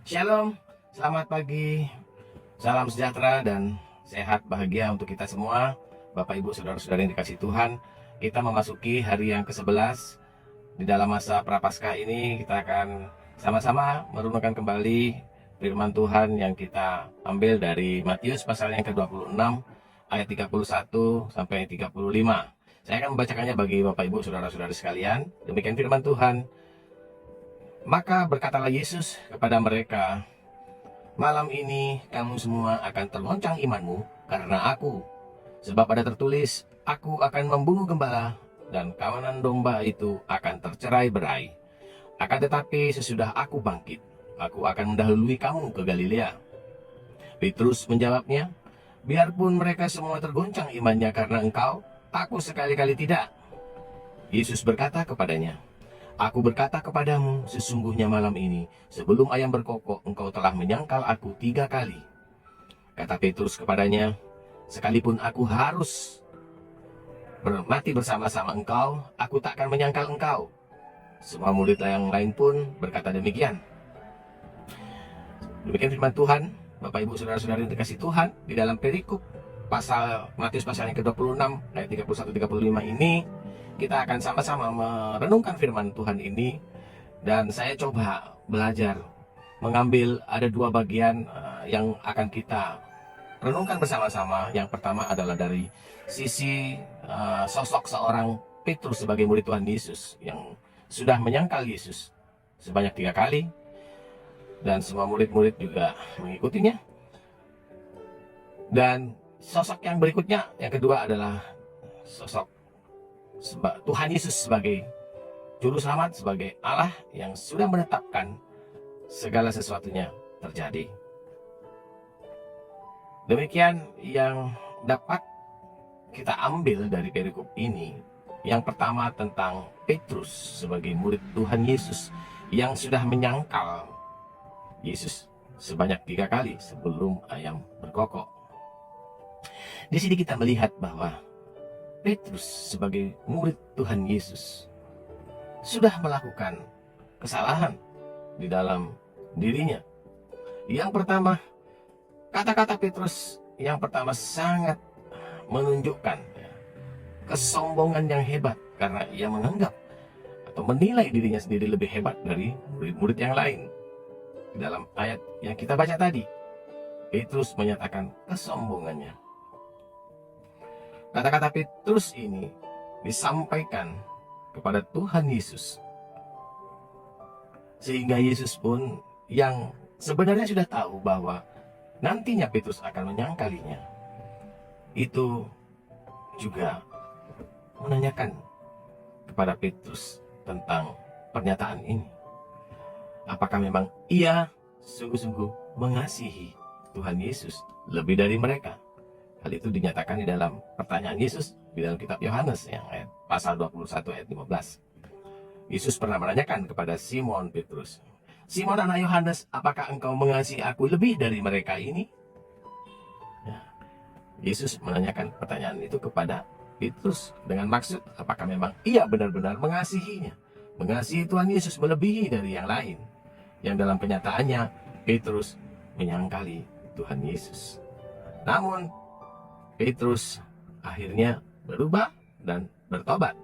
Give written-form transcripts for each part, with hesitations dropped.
Shalom, selamat pagi, salam sejahtera dan sehat bahagia untuk kita semua. Bapak Ibu Saudara-saudara yang dikasih Tuhan, kita memasuki hari yang ke-11. Di dalam masa Prapaskah ini kita akan sama-sama merenungkan kembali firman Tuhan yang kita ambil dari Matius pasal yang ke-26 ayat 31 sampai 35. Saya akan membacakannya bagi Bapak Ibu Saudara-saudara sekalian. Demikian firman Tuhan. Maka berkatalah Yesus kepada mereka, "Malam ini kamu semua akan tergoncang imanmu karena aku. Sebab ada tertulis, aku akan membunuh gembala dan kawanan domba itu akan tercerai-berai. Akan tetapi sesudah aku bangkit, aku akan mendahului kamu ke Galilea." Petrus menjawabnya, "Biarpun mereka semua tergoncang imannya karena engkau, aku sekali-kali tidak." Yesus berkata kepadanya, "Aku berkata kepadamu, sesungguhnya malam ini, sebelum ayam berkokok, engkau telah menyangkal aku 3 kali." Kata Petrus kepadanya, "Sekalipun aku harus mati bersama-sama engkau, aku tak akan menyangkal engkau." Semua murid yang lain pun berkata demikian. Demikian firman Tuhan. Bapak Ibu Saudara-saudari yang dikasih Tuhan, di dalam perikop Matius pasal yang ke-26 ayat 31-35 ini, kita akan sama-sama merenungkan firman Tuhan ini. Dan saya coba belajar mengambil ada 2 bagian yang akan kita renungkan bersama-sama. Yang pertama adalah dari sisi sosok seorang Petrus sebagai murid Tuhan Yesus yang sudah menyangkal Yesus sebanyak 3 kali, dan semua murid-murid juga mengikutinya. Dan sosok yang berikutnya, yang kedua, adalah sosok Tuhan Yesus sebagai Juru Selamat, sebagai Allah yang sudah menetapkan segala sesuatunya terjadi. Demikian yang dapat kita ambil dari perikop ini. Yang pertama tentang Petrus sebagai murid Tuhan Yesus yang sudah menyangkal Yesus sebanyak 3 kali sebelum ayam berkokok. Di sini kita melihat bahwa Petrus sebagai murid Tuhan Yesus sudah melakukan kesalahan di dalam dirinya. Yang pertama, kata-kata Petrus yang pertama sangat menunjukkan kesombongan yang hebat, karena ia menganggap atau menilai dirinya sendiri lebih hebat dari murid-murid yang lain. Di dalam ayat yang kita baca tadi, Petrus menyatakan kesombongannya. Kata-kata Petrus ini disampaikan kepada Tuhan Yesus, sehingga Yesus pun yang sebenarnya sudah tahu bahwa nantinya Petrus akan menyangkalinya, itu juga menanyakan kepada Petrus tentang pernyataan ini. Apakah memang ia sungguh-sungguh mengasihi Tuhan Yesus lebih dari mereka? Hal itu dinyatakan di dalam pertanyaan Yesus di dalam kitab Yohanes yang pasal 21 ayat 15. Yesus pernah menanyakan kepada Simon Petrus, "Simon anak Yohanes, apakah engkau mengasihi aku lebih dari mereka ini?" Ya, Yesus menanyakan pertanyaan itu kepada Petrus dengan maksud apakah memang ia benar-benar mengasihinya, mengasihi Tuhan Yesus melebihi dari yang lain. Yang dalam kenyataannya Petrus menyangkali Tuhan Yesus. Namun Petrus akhirnya berubah dan bertobat.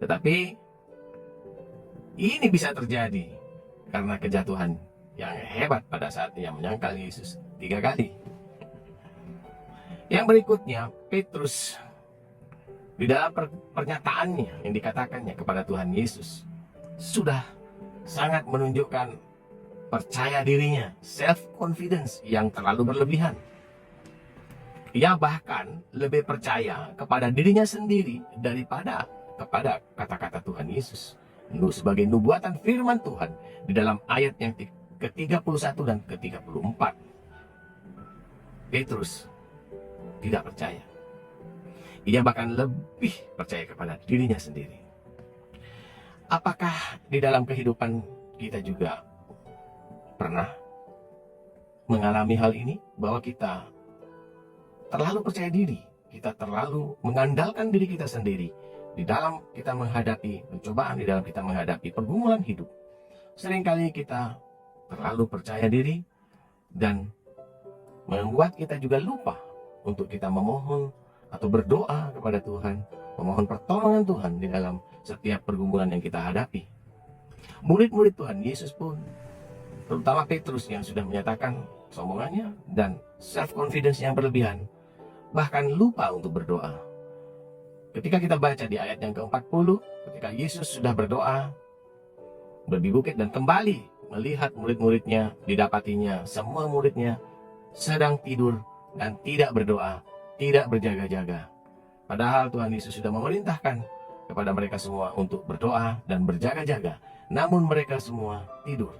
Tetapi ini bisa terjadi karena kejatuhan yang hebat pada saat ia menyangkal Yesus 3 kali. Yang berikutnya, Petrus di dalam pernyataannya yang dikatakannya kepada Tuhan Yesus sudah sangat menunjukkan percaya dirinya, self-confidence yang terlalu berlebihan. Ia bahkan lebih percaya kepada dirinya sendiri daripada kepada kata-kata Tuhan Yesus. Sebagai nubuatan firman Tuhan di dalam ayat yang ke-31 dan ke-34. Petrus tidak percaya. Ia bahkan lebih percaya kepada dirinya sendiri. Apakah di dalam kehidupan kita juga pernah mengalami hal ini? Bahwa kita terlalu percaya diri, kita terlalu mengandalkan diri kita sendiri di dalam kita menghadapi pencobaan, di dalam kita menghadapi pergumulan hidup. Seringkali kita terlalu percaya diri dan membuat kita juga lupa untuk kita memohon atau berdoa kepada Tuhan, memohon pertolongan Tuhan di dalam setiap pergumulan yang kita hadapi. Murid-murid Tuhan Yesus pun, terutama Petrus yang sudah menyatakan kesombongannya dan self-confidence yang berlebihan, bahkan lupa untuk berdoa. Ketika kita baca di ayat yang ke-40, ketika Yesus sudah berdoa di bukit dan kembali melihat murid-muridnya, didapatinya semua muridnya sedang tidur dan tidak berdoa, tidak berjaga-jaga. Padahal Tuhan Yesus sudah memerintahkan kepada mereka semua untuk berdoa dan berjaga-jaga. Namun mereka semua tidur,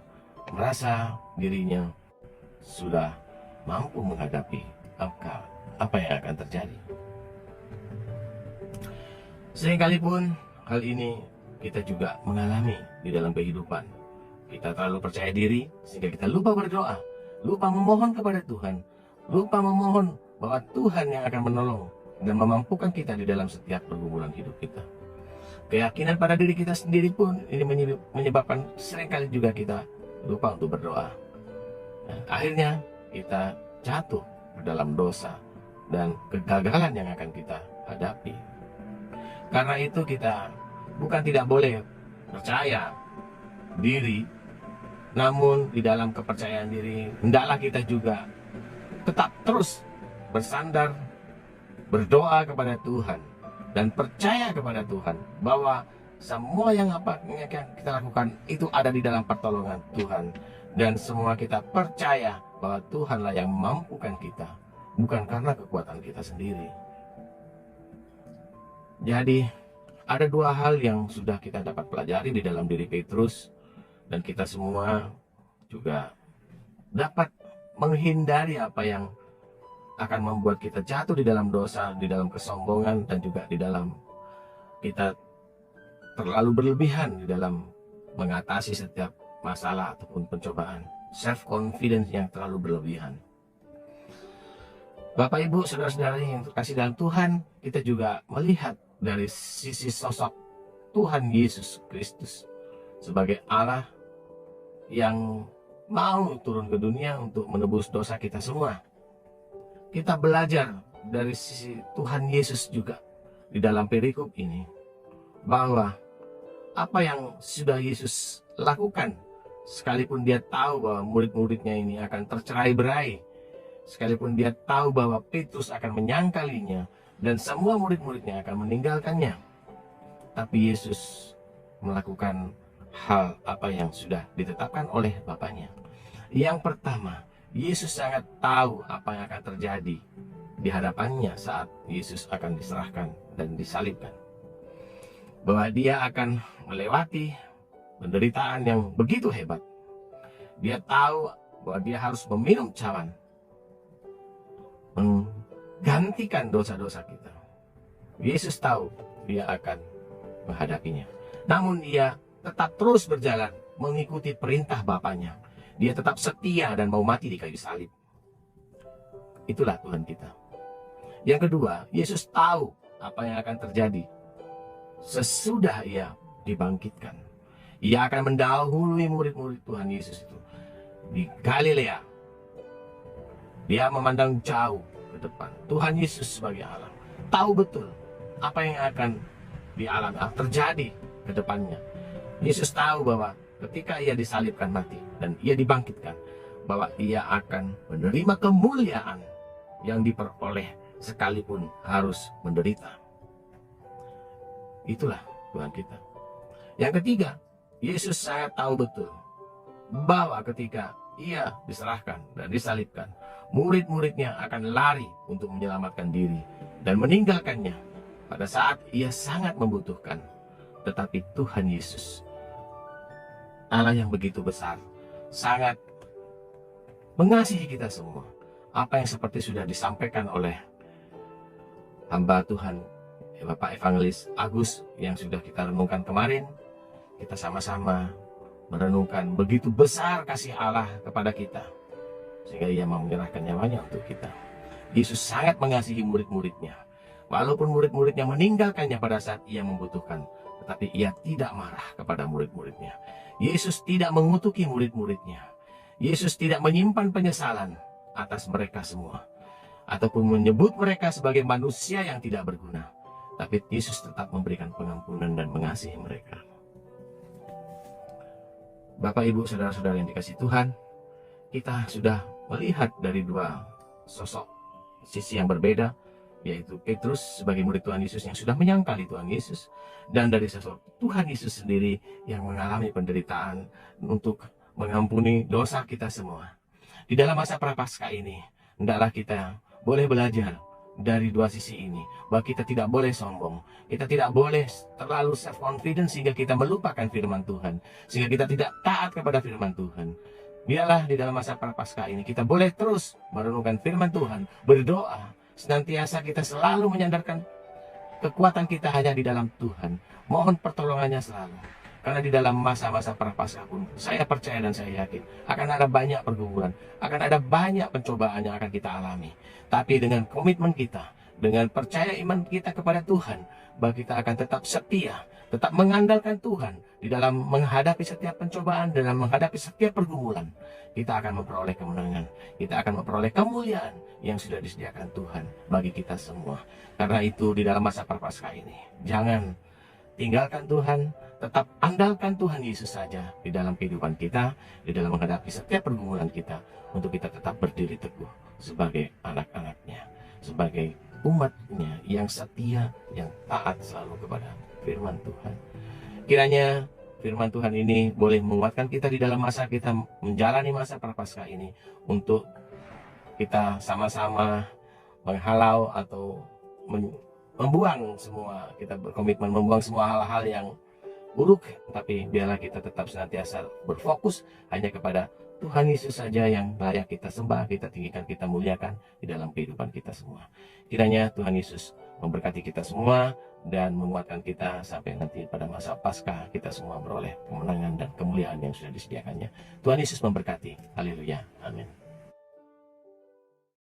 merasa dirinya sudah mampu menghadapi apa yang akan terjadi. Seringkalipun hal ini kita juga mengalami di dalam kehidupan. Kita terlalu percaya diri sehingga kita lupa berdoa, lupa memohon kepada Tuhan, lupa memohon bahwa Tuhan yang akan menolong dan memampukan kita di dalam setiap pergumulan hidup kita. Keyakinan pada diri kita sendiri pun ini menyebabkan seringkali juga kita lupa untuk berdoa. Dan akhirnya kita jatuh ke dalam dosa dan kegagalan yang akan kita hadapi. Karena itu kita bukan tidak boleh percaya diri, namun di dalam kepercayaan diri hendaklah kita juga tetap terus bersandar, berdoa kepada Tuhan dan percaya kepada Tuhan bahwa semua yang kita lakukan itu ada di dalam pertolongan Tuhan, dan semua kita percaya bahwa Tuhanlah yang memampukan kita, bukan karena kekuatan kita sendiri. Jadi ada dua hal yang sudah kita dapat pelajari di dalam diri Petrus, dan kita semua juga dapat menghindari apa yang akan membuat kita jatuh di dalam dosa, di dalam kesombongan, dan juga di dalam kita terlalu berlebihan di dalam mengatasi setiap masalah ataupun pencobaan. Self-confidence yang terlalu berlebihan. Bapak, Ibu, saudara-saudari yang terkasih dalam Tuhan, kita juga melihat dari sisi sosok Tuhan Yesus Kristus sebagai Allah yang mau turun ke dunia untuk menebus dosa kita semua. Kita belajar dari sisi Tuhan Yesus juga di dalam perikop ini bahwa apa yang sudah Yesus lakukan, sekalipun dia tahu bahwa murid-muridnya ini akan tercerai-berai, sekalipun dia tahu bahwa Petrus akan menyangkalinya dan semua murid-muridnya akan meninggalkannya, tapi Yesus melakukan hal apa yang sudah ditetapkan oleh Bapaknya. Yang pertama, Yesus sangat tahu apa yang akan terjadi di hadapannya saat Yesus akan diserahkan dan disalibkan, bahwa dia akan melewati penderitaan yang begitu hebat. Dia tahu bahwa dia harus meminum cawan, menggantikan dosa-dosa kita. Yesus tahu dia akan menghadapinya. Namun ia tetap terus berjalan mengikuti perintah Bapaknya. Dia tetap setia dan mau mati di kayu salib. Itulah Tuhan kita. Yang kedua, Yesus tahu apa yang akan terjadi sesudah ia dibangkitkan. Ia akan mendahului murid-murid Tuhan Yesus itu di Galilea. Dia memandang jauh ke depan. Tuhan Yesus sebagai Allah tahu betul apa yang akan dialami, terjadi ke depannya. Yesus tahu bahwa ketika ia disalibkan mati dan ia dibangkitkan, bahwa ia akan menerima kemuliaan yang diperoleh sekalipun harus menderita. Itulah Tuhan kita. Yang ketiga, Yesus sangat tahu betul bahwa ketika ia diserahkan dan disalibkan, murid-muridnya akan lari untuk menyelamatkan diri dan meninggalkannya pada saat ia sangat membutuhkan. Tetapi Tuhan Yesus, Allah yang begitu besar, sangat mengasihi kita semua. Apa yang seperti sudah disampaikan oleh hamba Tuhan Bapak Evangelis Agus yang sudah kita renungkan kemarin, kita sama-sama merenungkan begitu besar kasih Allah kepada kita, sehingga ia mau menyerahkan nyawanya untuk kita. Yesus sangat mengasihi murid-muridnya. Walaupun murid-muridnya meninggalkannya pada saat ia membutuhkan, tetapi ia tidak marah kepada murid-muridnya. Yesus tidak mengutuki murid-muridnya. Yesus tidak menyimpan penyesalan atas mereka semua, ataupun menyebut mereka sebagai manusia yang tidak berguna. Tapi Yesus tetap memberikan pengampunan dan mengasihi mereka. Bapak, Ibu, saudara-saudara yang dikasihi Tuhan, kita sudah melihat dari dua sosok sisi yang berbeda, yaitu Petrus sebagai murid Tuhan Yesus yang sudah menyangkali Tuhan Yesus, dan dari sosok Tuhan Yesus sendiri yang mengalami penderitaan untuk mengampuni dosa kita semua. Di dalam masa prapaskah ini, hendaklah kita boleh belajar dari dua sisi ini, bahwa kita tidak boleh sombong, kita tidak boleh terlalu self-confident sehingga kita melupakan firman Tuhan, sehingga kita tidak taat kepada firman Tuhan. Biarlah di dalam masa prapaskah ini kita boleh terus merenungkan firman Tuhan, berdoa, senantiasa kita selalu menyandarkan kekuatan kita hanya di dalam Tuhan, mohon pertolongannya selalu. Karena di dalam masa-masa prapaskah pun, saya percaya dan saya yakin akan ada banyak pergumulan, akan ada banyak pencobaan yang akan kita alami. Tapi dengan komitmen kita, dengan percaya iman kita kepada Tuhan, bahwa kita akan tetap setia, tetap mengandalkan Tuhan di dalam menghadapi setiap pencobaan, dalam menghadapi setiap pergumulan, kita akan memperoleh kemenangan, kita akan memperoleh kemuliaan yang sudah disediakan Tuhan bagi kita semua. Karena itu di dalam masa prapaskah ini, jangan tinggalkan Tuhan, tetap andalkan Tuhan Yesus saja di dalam kehidupan kita, di dalam menghadapi setiap pergumulan kita, untuk kita tetap berdiri teguh sebagai anak-anaknya, sebagai umatnya yang setia, yang taat selalu kepada firman Tuhan. Kiranya firman Tuhan ini boleh menguatkan kita di dalam masa kita menjalani masa prapaskah ini, untuk kita sama-sama menghalau atau membuang semua, kita berkomitmen membuang semua hal-hal yang buruk, tapi biarlah kita tetap senantiasa berfokus hanya kepada Tuhan Yesus saja yang layak kita sembah, kita tinggikan, kita muliakan di dalam kehidupan kita semua. Kiranya Tuhan Yesus memberkati kita semua dan menguatkan kita sampai nanti pada masa Paskah kita semua beroleh kemenangan dan kemuliaan yang sudah disediakannya. Tuhan Yesus memberkati. Haleluya. Amin.